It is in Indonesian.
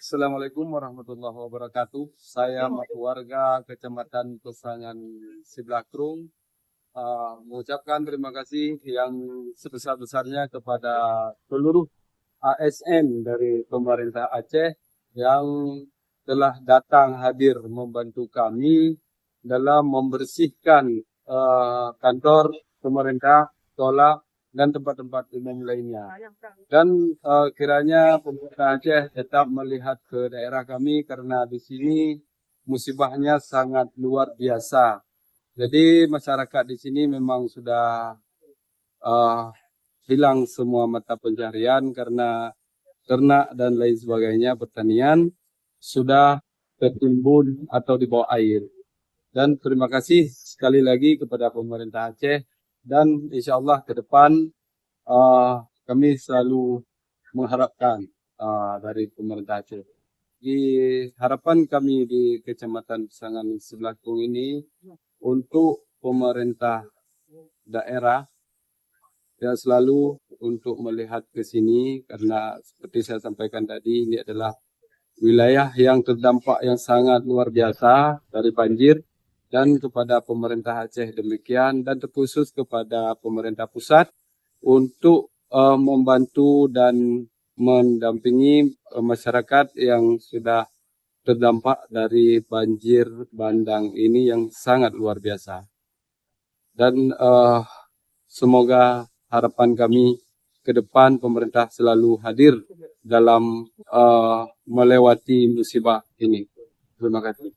Assalamualaikum warahmatullahi wabarakatuh. Saya warga Kecamatan Pesangan Siblakrung mengucapkan terima kasih yang sebesar-besarnya kepada seluruh ASN dari pemerintah Aceh yang telah datang hadir membantu kami dalam membersihkan kantor pemerintah, sekolah, dan tempat-tempat umum lainnya. Dan kiranya pemerintah Aceh tetap melihat ke daerah kami karena di sini musibahnya sangat luar biasa. Jadi masyarakat di sini memang sudah hilang semua mata pencarian karena ternak dan lain sebagainya, pertanian sudah tertimbun atau di bawah air. Dan terima kasih sekali lagi kepada pemerintah Aceh dan insya Allah ke depan kami selalu mengharapkan dari pemerintah Aceh. Di harapan kami di Kecamatan Pesangan Siblakrung ini untuk pemerintah daerah ya selalu untuk melihat ke sini karena seperti saya sampaikan tadi ini adalah wilayah yang terdampak yang sangat luar biasa dari banjir, dan kepada pemerintah Aceh demikian, dan terkhusus kepada pemerintah pusat untuk membantu dan mendampingi masyarakat yang sudah terdampak dari banjir bandang ini yang sangat luar biasa. Dan semoga harapan kami ke depan pemerintah selalu hadir dalam melewati musibah ini. Terima kasih.